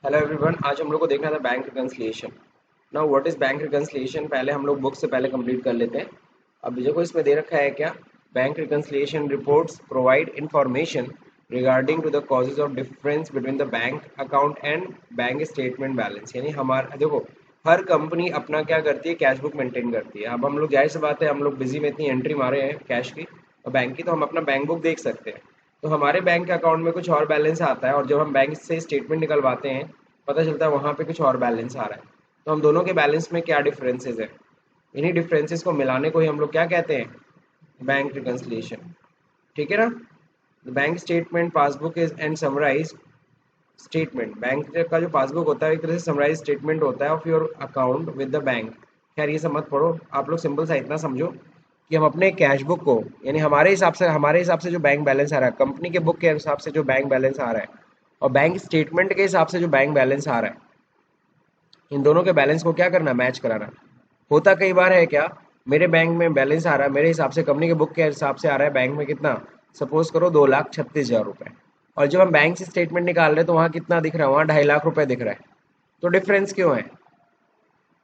Hello everyone, आज हम लोग को देखना था bank reconciliation. Now what is bank reconciliation, पहले हम लोग बुक से पहले कंप्लीट कर लेते हैं। अब देखो इसमें दे रखा है क्या, bank reconciliation reports provide information regarding to the causes of difference between the bank account and bank statement balance. यानी हमारा देखो, हर कंपनी अपना क्या करती है, कैश बुक मेंटेन करती है। अब हम लोग जाहिर सी बात है, हम लोग बिजी में इतनी एंट्री मारे हैं कैश की और बैंक की, तो हम अपना बैंक बुक देख सकते हैं। तो हमारे बैंक अकाउंट में कुछ और बैलेंस आता है और जब हम बैंक से स्टेटमेंट निकलवाते हैं पता चलता है वहाँ पे कुछ और बैलेंस आ रहा है। तो हम दोनों के बैलेंस में क्या डिफरेंसेस है, इन्हीं डिफरेंसेस को मिलाने को ही हम लोग क्या कहते हैं, बैंक रिकन्सिलिएशन। ठीक है ना। Bank statement passbook is and summarise statement, bank का जो पासबुक होता है एक तरह से समराइज स्टेटमेंट होता है of your account with the bank. खैर ये सब मत पढ़ो, आप लोग सिंपल सा इतना समझो कि हम अपने कैश बुक को, यानी हमारे हिसाब से जो बैंक बैलेंस आ रहा है, कंपनी के बुक के हिसाब से जो बैंक बैलेंस आ रहा है और बैंक स्टेटमेंट के हिसाब से जो बैंक बैलेंस आ रहा है, इन दोनों के बैलेंस को क्या करना, मैच कराना। होता कई बार है क्या, मेरे बैंक में बैलेंस आ रहा है, मेरे हिसाब से कंपनी के बुक के हिसाब से आ रहा है बैंक में कितना, सपोज करो 2,36,000 रुपए, और जब हम बैंक से स्टेटमेंट निकाल रहे हैं तो वहाँ कितना दिख रहा है, वहाँ 2.5 लाख रुपए दिख रहा है। तो डिफरेंस क्यों है,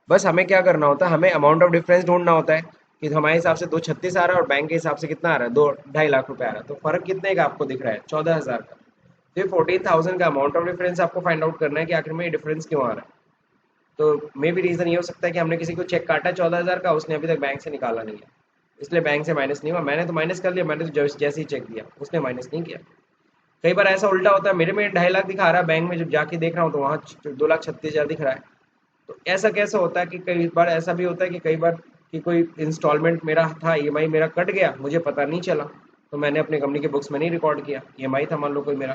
बस हमें क्या करना होता है, हमें अमाउंट ऑफ डिफरेंस ढूंढना होता है कि हमारे हिसाब से 236 आ रहा है और बैंक के हिसाब से कितना आ रहा है, 2.5 लाख रुपए आ रहा है। तो फर्क कितने का आपको दिख रहा है, 14,000 का। फिर 14,000 का अमाउंट ऑफ डिफरेंस आपको फाइंड आउट करना है कि आखिर में ये डिफरेंस क्यों आ रहा है। तो मे भी रीज़न ये हो सकता है कि हमने किसी को चेक काटा 14,000 का, उसने अभी तक बैंक से निकाला नहीं है, इसलिए बैंक से माइनस नहीं हुआ। मैंने तो माइनस कर लिया, मैंने तो जैसे ही चेक दिया उसने माइनस नहीं किया। कई बार ऐसा उल्टा होता है, मेरे में 2.5 लाख दिखा रहा है, बैंक में जब जाके देख रहा हूँ तो वहाँ 2,36,000 दिख रहा है। तो ऐसा कैसे होता है कि कई बार ऐसा भी होता है कि कई बार कि कोई इंस्टॉलमेंट मेरा था, ईएमआई मेरा कट गया, मुझे पता नहीं चला, तो मैंने अपने कंपनी के बुक्स में नहीं रिकॉर्ड किया। ईएमआई था मान लो कोई मेरा,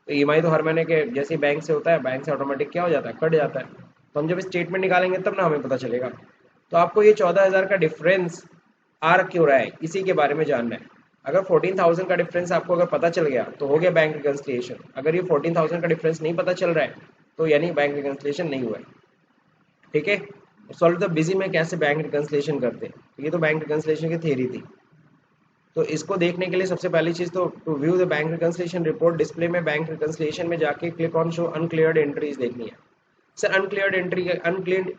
तो ईएमआई तो हर महीने के जैसे ही बैंक से होता है, बैंक से ऑटोमेटिक क्या हो जाता है, कट जाता है। तो हम जब स्टेटमेंट निकालेंगे तब ना हमें पता चलेगा। तो आपको ये 14,000 का डिफरेंस आ क्यों रहा है, इसी के बारे में जानना है। अगर 14,000 का डिफरेंस आपको अगर पता चल गया तो हो गया बैंक रिकन्सिलिएशन। अगर ये 14,000 का डिफरेंस नहीं पता चल रहा है तो यानी बैंक रिकन्सिलिएशन नहीं हुआ है। ठीक है। सॉल्व द बिजी में कैसे बैंक रिकन्सिलिएशन करते हैं, तो ये तो बैंक रिकन्सिलिएशन की थ्योरी थी। तो इसको देखने के लिए सबसे पहली चीज तो to view the bank reconciliation report display में बैंक रिकन्सिलिएशन में जाके click on show uncleared entries देखनी है। सर अनक्लियर्ड एंट्री, अनक्लियर्ड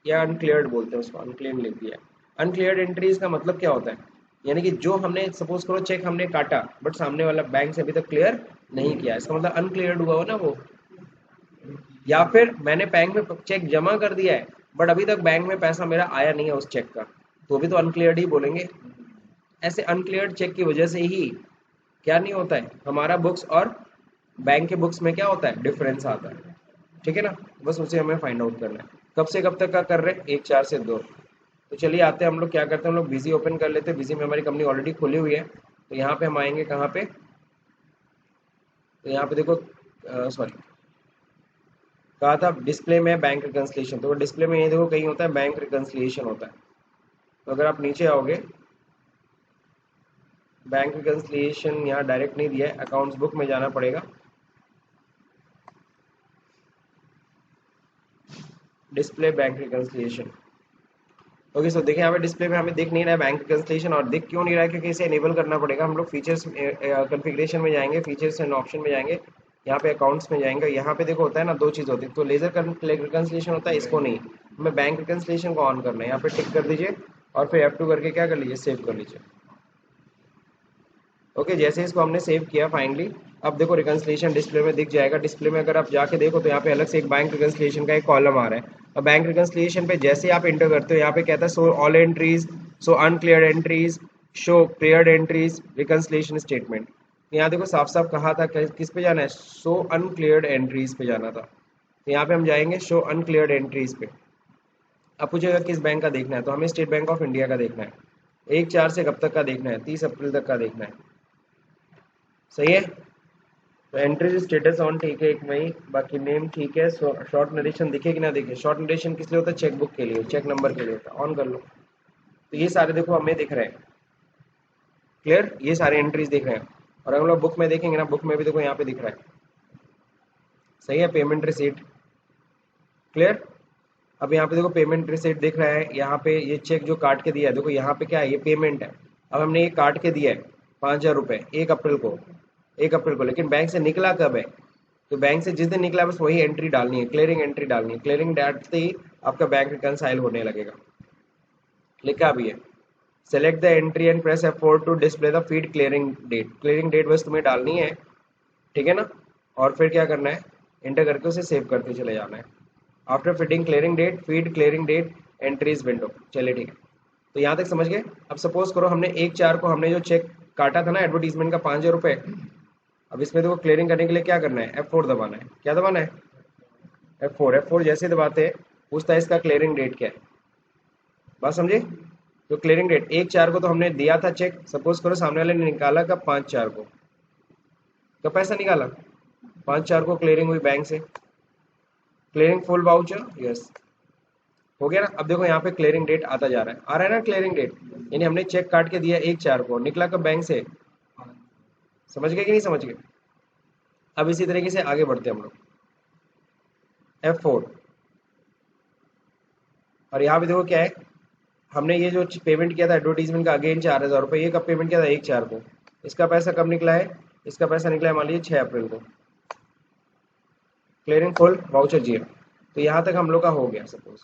या अनक्लियर्ड बोलते हैं उसको, अनक्लियर्ड लिख दिया। अनक्लियर्ड एंट्रीज का मतलब क्या होता है, यानी कि जो हमने सपोज करो चेक हमने काटा बट सामने वाला बैंक से अभी तक क्लियर नहीं किया, इसका मतलब अनक्लियर्ड हुआ हो ना वो। या फिर मैंने बैंक में चेक जमा कर दिया है बट अभी तक बैंक में पैसा मेरा आया नहीं है उस चेक का, तो भी तो अनक्लियर्ड ही बोलेंगे। ऐसे अनक्लियर्ड चेक की वजह से ही क्या नहीं होता है, हमारा बुक्स और बैंक के बुक्स में क्या होता है, डिफरेंस आता है। ठीक है ना। बस उसे हमें फाइंड आउट करना है। कब से कब तक का कर रहे हैं, 1 4 से 2। तो चलिए आते हैं, हम लोग क्या करते हैं, हम लोग बिजी ओपन कर लेते हैं। बिजी में हमारी कंपनी ऑलरेडी खुली हुई है, तो यहाँ पे हम आएंगे कहाँ पे, तो यहाँ पे देखो, सॉरी कहा था डिस्प्ले में बैंक रिकन्सिलिएशन, तो डिस्प्ले में ये देखो कहीं होता है बैंक रिकन्सिलिएशन होता है। तो अगर आप नीचे आओगे, बैंक रिकन्सिलिएशन यहाँ डायरेक्ट नहीं दिया है, अकाउंट्स बुक में जाना पड़ेगा। Display bank reconciliation. Okay so देखिए यहाँ पे डिस्प्ले में हमें दिख नहीं रहा है बैंक रिकन्सिलिएशन, और दिख क्यों नहीं रहा है, क्योंकि इसे इनेबल करना पड़ेगा। हम लोग फीचर्स कॉन्फ़िगरेशन में जाएंगे, फीचर्स एंड ऑप्शन में जाएंगे, यहाँ पे अकाउंट्स में जाएंगे। यहाँ पे देखो होता है ना, दो चीज़ होती है, तो लेजर रिकन्सिलिएशन होता है, इसको नहीं, हमें बैंक रिकन्सिलिएशन को ऑन करना है। यहाँ पे टिक कर दीजिए और फिर F2 करके क्या कर लीजिए, सेव कर लीजिए। ओके जैसे इसको हमने सेव किया फाइनली, अब देखो रिकन्सिलिएशन डिस्प्ले में दिख जाएगा। डिस्प्ले में अगर आप जाके देखो तो यहाँ पे अलग से एक बैंक रिकन्सिलिएशन का एक कॉलम आ रहा है, और बैंक रिकन्सिलिएशन पे जैसे आप इंटर करते हो यहाँ पे कहता है show all entries, show uncleared entries, show cleared entries, reconciliation statement. यहाँ देखो साफ साफ कहा था किस पे जाना है, शो अनक्लियर्ड एंट्रीज पे जाना था। तो यहाँ पे हम जाएंगे शो अनक्लियर्ड एंट्रीज पे। अब पूछेगा किस बैंक का देखना है, तो हमें स्टेट बैंक ऑफ इंडिया का देखना है। 1 4 से कब तक का देखना है, 30 अप्रैल तक का देखना है। सही है। तो एंट्री स्टेटस ऑन ठीक है 1 मई, बाकी नेम ठीक है। शॉर्ट नरेशन दिखे कि ना दिखे, शॉर्ट नरेशन किस लिए होता है, चेक बुक के लिए, चेक नंबर के लिए होता है, ऑन कर लो। तो ये सारे देखो हमें दिख रहे हैं, क्लियर, ये सारे एंट्रीज दिख रहे हैं। और अगर हम लोग बुक में देखेंगे ना, बुक में भी देखो यहाँ पे दिख रहा है। सही है, पेमेंट रिसीट, क्लियर। अब यहाँ पे देखो पेमेंट रिसीट दिख रहा है, यहाँ पे ये चेक जो काट के दिया है, देखो यहाँ पे क्या है, ये पेमेंट है। अब हमने ये काट के दिया है 5,000 रुपये 1 अप्रैल को, 1 अप्रैल को, लेकिन बैंक से निकला कब है, तो बैंक से जिस दिन निकला बस वही एंट्री डालनी है, क्लियरिंग एंट्री डालनी है। क्लियरिंग डालते ही आपका बैंक रिकंसाइल होने लगेगा। लिखा भी है, select the entry and press F4 to display the feed clearing date. Clearing date बस तुम्हें डालनी है, ठीक है ना। और फिर क्या करना है, एंटर करके उसे सेव करते चले जाना है। After fitting clearing date, feed clearing date entries window. चलिए ठीक है, तो यहाँ तक समझ गए। अब सपोज करो हमने 1/4 को हमने जो चेक काटा था ना एडवर्टीजमेंट का 5,000 रुपये, अब इसमें देखो क्लियरिंग करने के लिए क्या करना है, F4 दबाना है। क्या दबाना है, F4 जैसे दबाते हैं पूछता है इसका क्लियरिंग डेट क्या है। बात समझे। तो क्लियरिंग डेट 1/4 को तो हमने दिया था चेक, सपोज करो सामने वाले ने निकाला कब, 5/4 को। कब पैसा निकाला, 5/4 को क्लियरिंग हुई बैंक से। क्लियरिंग फुल वाउचर, यस हो गया ना। अब देखो यहाँ पे क्लियरिंग डेट आता जा रहा है, आ रहा है ना क्लियरिंग डेट, यानी हमने चेक काट के दिया 1/4 को, निकला कब बैंक से। समझ गए कि नहीं समझ गए। अब इसी तरीके से आगे बढ़ते हैं हम लोग, F4। और यहाँ पे देखो क्या है, हमने ये जो पेमेंट किया था एडवर्टीजमेंट का अगेन 4,000 रुपये, ये कब पेमेंट किया था, 1/4 को। इसका पैसा कब निकला है, इसका पैसा निकला है मान लीजिए 6 अप्रैल को। Clearing full voucher 0। तो यहाँ तक हम लोग का हो गया सपोज,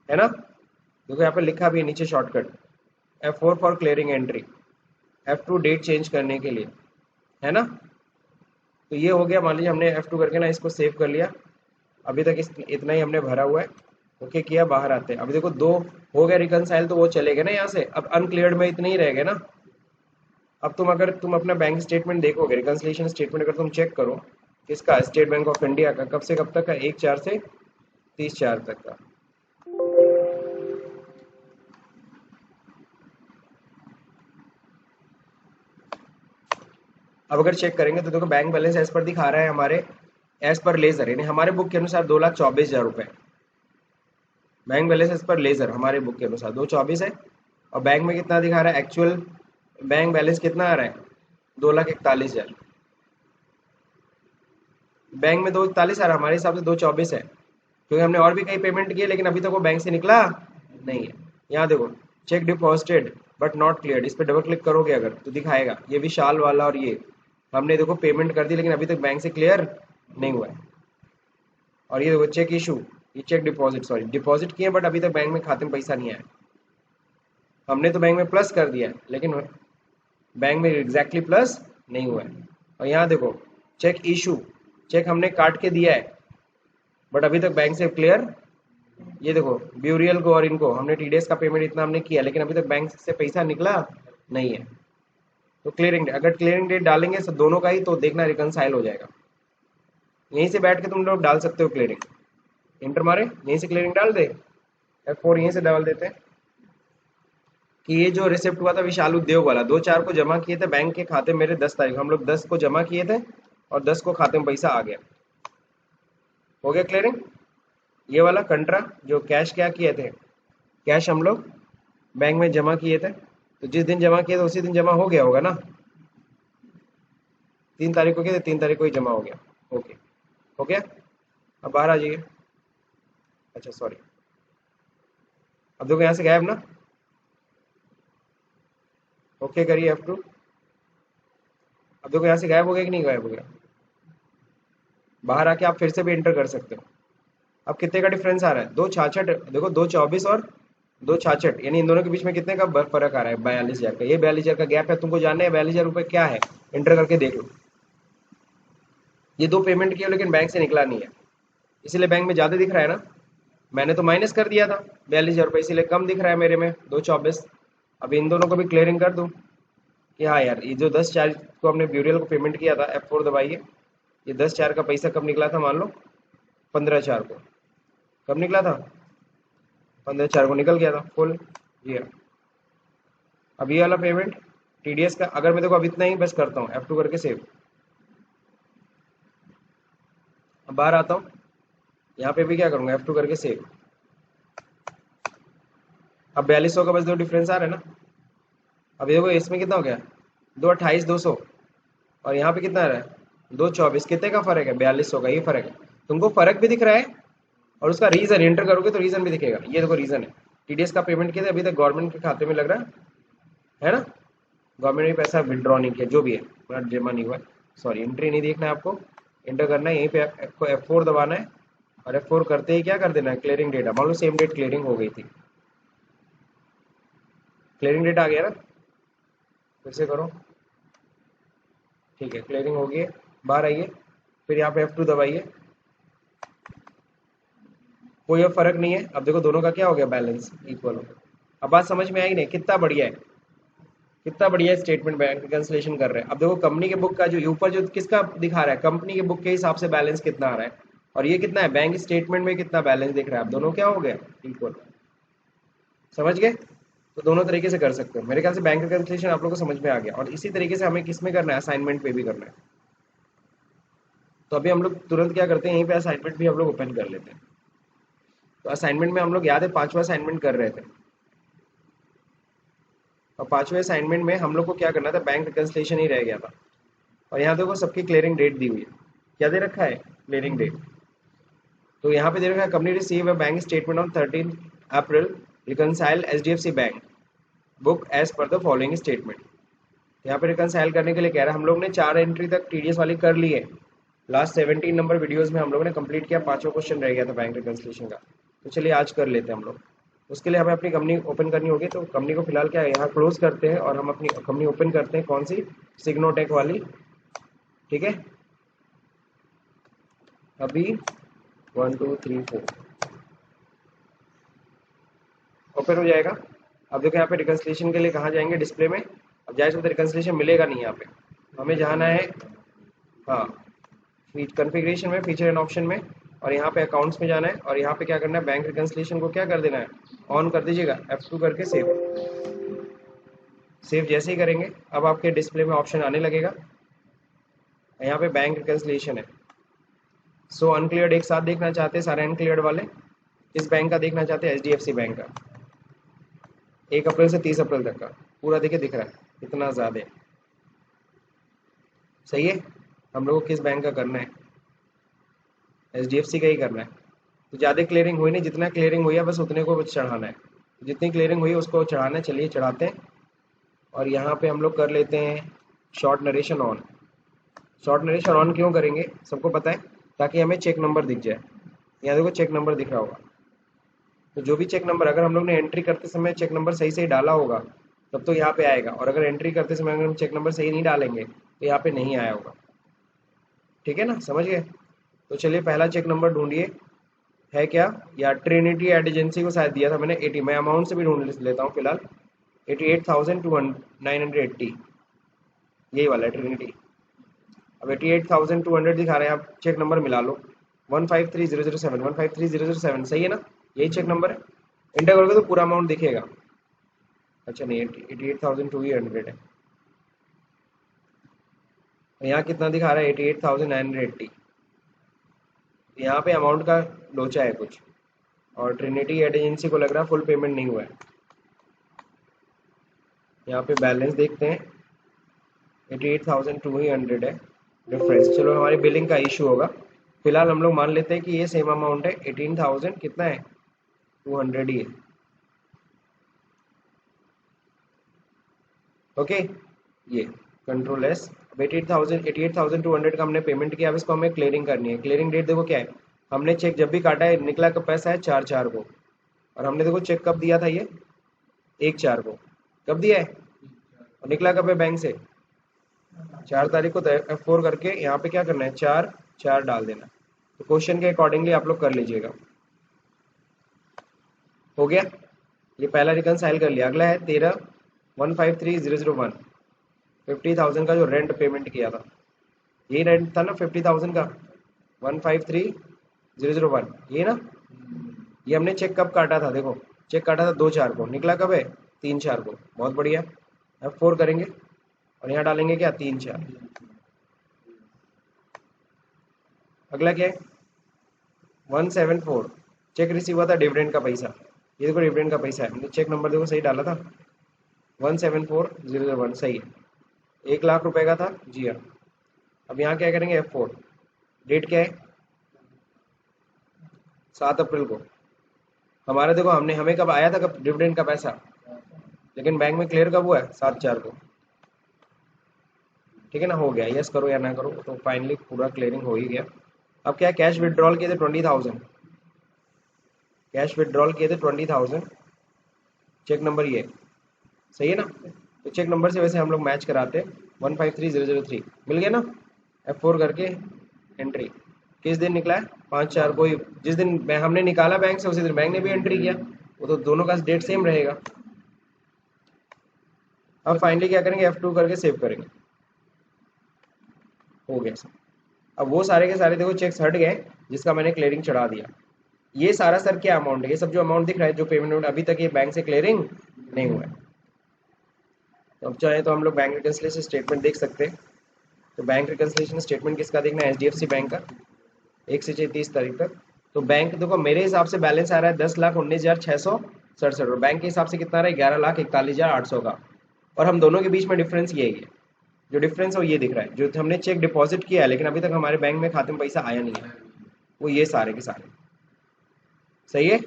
है ना। देखो यहाँ पे लिखा भी है नीचे shortcut, F4 for clearing entry, F2 date change करने के लिए, है ना। तो ये हो गया, मान लीजिए हमने F2 करके ना इसको सेव कर लिया। अभी तक इतना ही हमने भरा हुआ है, ओके किया, बाहर आते हैं। अभी देखो 2 हो गया रिकनसाइल, तो वो चले गए ना यहाँ से। अब अनक्लियर्ड में इतने ही रह गए ना। अब तुम अगर तुम अपना बैंक स्टेटमेंट देखोगे, रिकंसिलिएशन स्टेटमेंट अगर तुम चेक करो, किसका, स्टेट बैंक ऑफ इंडिया का, कब से कब तक का, 1/4 से 30/4 तक का। अब अगर चेक करेंगे तो देखो बैंक बैलेंस एज पर दिखा रहा है हमारे, एज पर लेजर, यानी हमारे बुक के अनुसार 2,24,000 रुपए। Bank balance as per ledger हमारे बुक के अनुसार 224 है। और बैंक में कितना दिखा रहा है, एक्चुअल बैंक बैलेंस कितना आ रहा है, 2,41,000। बैंक में 2,41 आ रहा है, हमारे हिसाब से 224 है, क्योंकि हमने और भी कई पेमेंट किए लेकिन अभी तक वो बैंक से निकला नहीं है। यहाँ देखो, check deposited but not cleared, इस पर डबल क्लिक करोगे अगर तो दिखाएगा ये विशाल वाला, और ये हमने देखो पेमेंट कर दी लेकिन अभी तक बैंक से क्लियर नहीं हुआ है। और ये देखो चेक इशू, ये चेक डिपॉजिट, सॉरी डिपॉजिट किए बट अभी तक बैंक में खाते में पैसा नहीं आया। हमने तो बैंक में प्लस कर दिया है लेकिन बैंक में एग्जैक्टली प्लस नहीं हुआ है। और यहाँ देखो चेक इशू, चेक हमने काट के दिया है बट अभी तक बैंक से क्लियर। ये देखो ब्यूरियल को और इनको हमने TDS का पेमेंट इतना हमने किया लेकिन अभी तक बैंक से पैसा निकला नहीं है। तो क्लियरिंग डेट, अगर क्लियरिंग डेट डालेंगे सब दोनों का ही तो देखना रिकंसाइल हो जाएगा। यहीं से बैठ के तुम लोग डाल सकते हो क्लियरिंग, इंटर मारे यहीं से क्लियरिंग डाल दे, F4 यहीं से डाल देते हैं कि ये जो रिसिप्ट हुआ था विशाल उद्योग वाला, 2/4 को जमा किए थे बैंक के खाते में मेरे 10 तारीख, हम लोग 10 को जमा किए थे और 10 को खाते में पैसा आ गया। हो गया क्लियरिंग। ये वाला कंट्रा जो कैश क्या किए थे, कैश हम लोग बैंक में जमा किए थे, तो जिस दिन जमा किए थे उसी दिन जमा हो गया होगा ना, 3 तारीख को किए थे 3 तारीख को ही जमा हो गया। ओके हो गया। अब बाहर आ जाइए, अच्छा सॉरी, अब देखो यहाँ से गायब ना, ओके करिए F2। अब देखो यहाँ से गायब हो गया कि नहीं गायब हो गया। बाहर आके आप फिर से भी एंटर कर सकते हो। अब कितने का डिफरेंस आ रहा है, 266, देखो 224 और 266, यानी इन दोनों के बीच में कितने का फर्क आ रहा है, 42,000 का। ये 42,000 का गैप है, तुमको जानना है 42,000 रुपये क्या है, एंटर करके देख लो। ये 2 पेमेंट किए लेकिन बैंक से निकला नहीं है, इसीलिए बैंक में ज़्यादा दिख रहा है ना। मैंने तो माइनस कर दिया था 42,000 रुपये, इसीलिए कम दिख रहा है मेरे में 224। अब इन दोनों को भी क्लियरिंग कर दूँ कि हाँ यार, ये जो 10/4 को हमने ब्यूरियल को पेमेंट किया था, F4 दबाइए, ये 10/4 का पैसा कब निकला था, मान लो 15/4 को। कब निकला था, 15/4 को निकल गया था फुल। ये अब ये वाला पेमेंट TDS का, अगर मैं देखो अब इतना ही बस करता हूँ, F2 करके सेव। अब बाहर आता हूँ, यहाँ पे भी क्या करूँगा, F2 करके सेव। अब 4200 का बस दो डिफरेंस आ रहा है ना। अब देखो इसमें कितना हो गया, 228,200, और यहाँ पे कितना आ रहा है, 224। कितने का फर्क है, 4200 का, ये फर्क है। तुमको फर्क भी दिख रहा है और उसका रीजन एंटर करोगे तो रीजन भी दिखेगा। ये देखो रीजन है, TDS का पेमेंट किया था, अभी तक गवर्नमेंट के खाते में लग रहा है ना, गवर्नमेंट ने पैसा विड्रॉ नहीं किया, जो भी है जमा नहीं हुआ, सॉरी एंट्री नहीं देखना है आपको, इंटर करना है, यहीं पे आपको F4 दबाना है और F4 करते ही क्या कर देना है, क्लियरिंग डेट। मान लो सेम डेट क्लियरिंग हो गई थी, क्लियरिंग डेट आ गया ना, फिर से करो, ठीक है क्लियरिंग हो गई है, बाहर आइए, फिर यहाँ पे F2 दबाइए, कोई अब फर्क नहीं है। अब देखो दोनों का क्या हो गया, बैलेंस इक्वल हो गया। अब बात समझ में आई नहीं, कितना बढ़िया है, कितना बढ़िया स्टेटमेंट बैंक रिकंसिलिएशन कर रहे हैं। अब देखो कंपनी के बुक का जो ऊपर जो किसका दिखा रहा है, कंपनी के बुक के हिसाब से बैलेंस कितना आ रहा है, और ये कितना है बैंक स्टेटमेंट में कितना बैलेंस दिख रहा है, अब दोनों क्या हो गया, इक्वल। समझ गए? तो दोनों तरीके से कर सकते हो। मेरे ख्याल से बैंक रिकंसिलिएशन आप लोगों को समझ में आ गया। और इसी तरीके से हमें किस में करना है, असाइनमेंट पे भी करना है। तो अभी हम लोग तुरंत क्या करते हैं, यहीं पे असाइनमेंट भी हम लोग ओपन कर लेते हैं। तो असाइनमेंट में हम लोग याद है 5वां असाइनमेंट कर रहे थे, और 5वें असाइनमेंट में हम लोग को क्या करना था, बैंक रिकंसिलिएशन ही रह गया था। और यहाँ देखो सबकी क्लियरिंग डेट दी हुई है, क्या दे रखा है, क्लियरिंग डेट। तो यहाँ पे दे रखा है company receive a bank statement on 13 April, reconcile HDFC bank book as per the following statement. यहाँ पे रिकंसाइल करने के लिए कह रहा है, हम लोग ने 4 एंट्री तक TDS वाली कर ली है। लास्ट 17 नंबर वीडियोस में हम लोगों ने कंप्लीट किया, 5वां क्वेश्चन रह गया था बैंक रिकंसिलिएशन का। तो चलिए आज कर लेते हैं हम लोग। उसके लिए हमें अपनी कंपनी ओपन करनी होगी, तो कंपनी को फिलहाल क्या है, यहाँ क्लोज करते हैं और हम अपनी कंपनी ओपन करते हैं, कौन सी, सिग्नोटेक वाली, ठीक है। अभी 1 2 3 4 ओपन हो जाएगा। अब देखो यहाँ पे रिकंसिलिएशन के लिए कहाँ जाएंगे, डिस्प्ले में। अब जाए तो रिकंसिलिएशन मिलेगा नहीं यहाँ पे, हमें जाना है, हाँ, कॉन्फ़िगरेशन में, फीचर एंड ऑप्शन में, और यहाँ पे अकाउंट्स में जाना है, और यहाँ पे क्या करना है, बैंक रिकंसिलिएशन को क्या कर देना है, ऑन कर दीजिएगा, F2 करके सेव। सेव जैसे ही करेंगे अब आपके डिस्प्ले में ऑप्शन आने लगेगा, यहाँ पे बैंक रिकंसिलिएशन है। सो अनक्लियर्ड एक साथ देखना चाहते हैं सारे अनक्लियर्ड वाले, इस बैंक का देखना चाहते हैं, HDFC बैंक का, 1 अप्रैल से 30 अप्रैल तक का पूरा देखिए दिख रहा है, इतना ज़्यादा है। सही है, हम लोग को किस बैंक का करना है, HDFC का ही करना है। तो ज़्यादा क्लियरिंग हुई नहीं, जितना क्लियरिंग हुई है बस उतने को चढ़ाना है, जितनी क्लियरिंग हुई है उसको चढ़ाना है। चलिए चढ़ाते हैं, और यहाँ पे हम लोग कर लेते हैं short narration on. Short narration on क्यों करेंगे, सबको पता है, ताकि हमें चेक नंबर दिख जाए। यहाँ देखो चेक नंबर दिख रहा होगा, तो जो भी चेक नंबर, अगर हम लोग ने एंट्री करते समय चेक नंबर सही से डाला होगा तब तो यहाँ पे आएगा, और अगर एंट्री करते समय अगर हम चेक नंबर सही नहीं डालेंगे तो यहाँ पे नहीं आया होगा। ठीक है ना, समझ गए? तो चलिए पहला चेक नंबर ढूंढिए, है क्या, या ट्रिनिटी एड एजेंसी को शायद दिया था मैंने 80, मैं अमाउंट से भी ढूंढ लेता हूँ फिलहाल, 88,980, यही वाला है ट्रिनिटी। अब 88,200 दिखा रहे हैं, आप चेक नंबर मिला लो, 153007, 153007 सही है ना, यही चेक नंबर है। इंटर करोगे तो पूरा अमाउंट दिखेगा। अच्छा नहीं, 88,200 है, यहाँ कितना दिखा रहा है, 88,980। यहाँ पे अमाउंट का लोचा है कुछ, और ट्रिनिटी एड एजेंसी को लग रहा है फुल पेमेंट नहीं हुआ है। यहाँ पे बैलेंस देखते हैं, 88,200 है डिफरेंस। चलो हमारी बिलिंग का इशू होगा, फिलहाल हम लोग मान लेते हैं कि ये सेम अमाउंट है, 18,000 कितना है, 200 ही है। ओके, ये कंट्रोल एस। अब 88,200 का हमने पेमेंट किया, अब इसको हमें क्लियरिंग करनी है। क्लियरिंग डेट देखो क्या है, हमने चेक जब भी काटा है निकला का पैसा है 4/4 को, और हमने देखो चेक कब दिया था, ये 1/4 को, कब दिया है, और निकला कब है बैंक से, 4 तारीख को। F4 करके यहाँ पे क्या करना है, 4/4 डाल देना। तो क्वेश्चन के अकॉर्डिंगली आप लोग कर लीजिएगा। हो गया, ये पहला रिकंसाइल कर लिया। अगला है 13,153,001, 50,000 का जो रेंट पेमेंट किया था, यही रेंट था ना 50,000 का, 153,001, ये ना। ये हमने चेक कब काटा था, देखो चेक काटा था 2/4 को, निकला कब है, 3/4 को। बहुत बढ़िया, F4 करेंगे और यहाँ डालेंगे क्या, 3/4। अगला क्या है, 174, चेक रिसीव हुआ था डिविडेंड का पैसा, ये देखो डिविडेंड का पैसा है, हमने चेक नंबर देखो सही डाला था, 174,001 सही है, 1 लाख रुपए का था जी हाँ। अब यहाँ क्या करेंगे, F4, डेट क्या है, 7 अप्रैल को। हमारा देखो हमने, हमें कब आया था, कब डिविडेंड का पैसा, लेकिन बैंक में क्लियर कब हुआ है, 7/4 को। ठीक है ना, हो गया, यस करो या ना करो, तो फाइनली पूरा क्लियरिंग हो ही गया। अब क्या, कैश विड्रॉल किए थे 20,000, कैश विड्रॉल किए थे 20,000, चेक नंबर ये सही है ना, तो चेक नंबर से वैसे हम लोग मैच कराते 153003 मिल गया ना, F4 करके एंट्री। किस दिन निकला है, 5/4 को ही, जिस दिन हमने निकाला बैंक से उसी दिन बैंक ने भी एंट्री किया, वो तो दोनों का डेट सेम रहेगा। अब फाइनली क्या करेंगे, F2 करके सेव करेंगे, हो गया सर। अब वो सारे के सारे देखो चेक्स हट गए जिसका मैंने क्लियरिंग चढ़ा दिया। ये सारा सर क्या अमाउंट है, ये सब जो अमाउंट दिख रहा है, जो पेमेंट अभी तक ये बैंक से क्लियरिंग नहीं हुआ है। तो अब चाहे तो हम लोग बैंक रिकन्सिलिएशन स्टेटमेंट देख सकते हैं। तो बैंक रिकन्सिलिएशन स्टेटमेंट किसका देखना है, HDFC बैंक का, 1 से 30 तारीख तक। तो बैंक देखो मेरे हिसाब से बैलेंस आ रहा है 10,19,667 और बैंक के हिसाब से कितना रहा है, 11,41,800 का। और हम दोनों के बीच में डिफरेंस यही है, जो डिफरेंस है वो ये दिख रहा है, जो हमने चेक डिपॉजिट किया है लेकिन अभी तक हमारे बैंक में खाते में पैसा आया नहीं है, वो ये सारे के सारे सही है।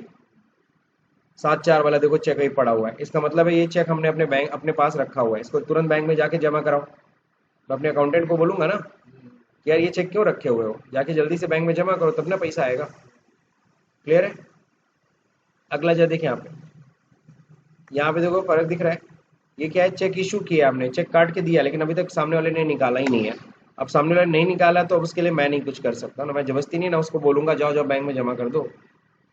7/4 वाला देखो चेक ही पड़ा हुआ है, इसका मतलब है ये चेक हमने अपने बैंक अपने पास रखा हुआ है, इसको तुरंत बैंक में जाके जमा कराओ। मैं अपने अकाउंटेंट को बोलूंगा ना कि यार ये चेक क्यों रखे हुए हो, जाके जल्दी से बैंक में जमा करो तब ना पैसा आएगा। क्लियर है। अगला जो देखिए यहाँ पे देखो फर्क दिख रहा है, ये क्या है, चेक इशू किया हमने, चेक काट के दिया लेकिन अभी तक सामने वाले ने निकाला ही नहीं है। अब सामने वाले नहीं निकाला तो अब उसके लिए मैं नहीं कुछ कर सकता ना, मैं जबरदस्ती नहीं ना उसको बोलूंगा जाओ जाओ बैंक में जमा कर दो,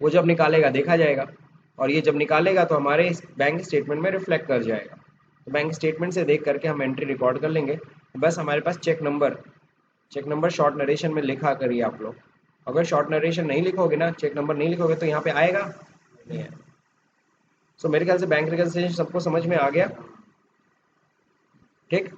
वो जब निकालेगा देखा जाएगा, और ये जब निकालेगा तो हमारे इस बैंक स्टेटमेंट में रिफ्लेक्ट कर जाएगा। तो बैंक स्टेटमेंट से देख करके हम एंट्री रिकॉर्ड कर लेंगे। बस हमारे पास चेक नंबर शॉर्ट नरेशन में लिखा करिए आप लोग। अगर शॉर्ट नरेशन नहीं लिखोगे ना, चेक नंबर नहीं लिखोगे तो यहाँ पे आएगा नहीं है। सो मेरे ख्याल से बैंक रिकन्सिलिएशन सबको समझ में आ गया, ठीक।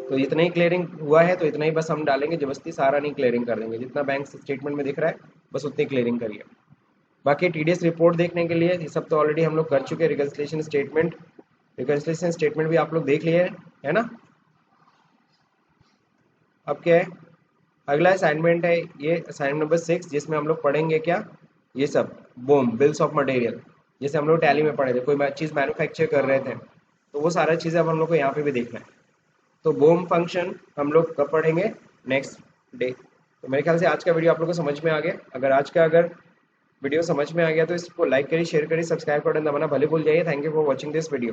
तो इतना ही क्लियरिंग हुआ है, तो इतना ही बस हम डालेंगे, जबरदस्ती सारा नहीं क्लियरिंग कर देंगे, जितना बैंक स्टेटमेंट में दिख रहा है बस उतनी क्लियरिंग करिए। बाकी TDS रिपोर्ट देखने के लिए ये सब तो ऑलरेडी हम लोग कर चुके हैं, रिकन्सिलिएशन स्टेटमेंट भी आप लोग देख लिए है ना। अब क्या है, अगला असाइनमेंट है ये असाइनमेंट नंबर 6, जिसमें हम लोग पढ़ेंगे क्या, ये सब बोम बिल्स ऑफ मटेरियल, जैसे हम लोग टैली में पढ़े थे, कोई चीज़ मैन्युफैक्चर कर रहे थे तो वो सारा चीज़ें अब हम लोग को यहाँ पे भी देखना है। तो बोम फंक्शन हम लोग कब पढ़ेंगे, नेक्स्ट डे। तो मेरे ख्याल से आज का वीडियो आप लोग को समझ में आ गया। अगर वीडियो समझ में आ गया तो इसको लाइक करिए, शेयर करिए, सब्सक्राइब बटन दबाना भले भूल जाइए। Thank you for watching this video.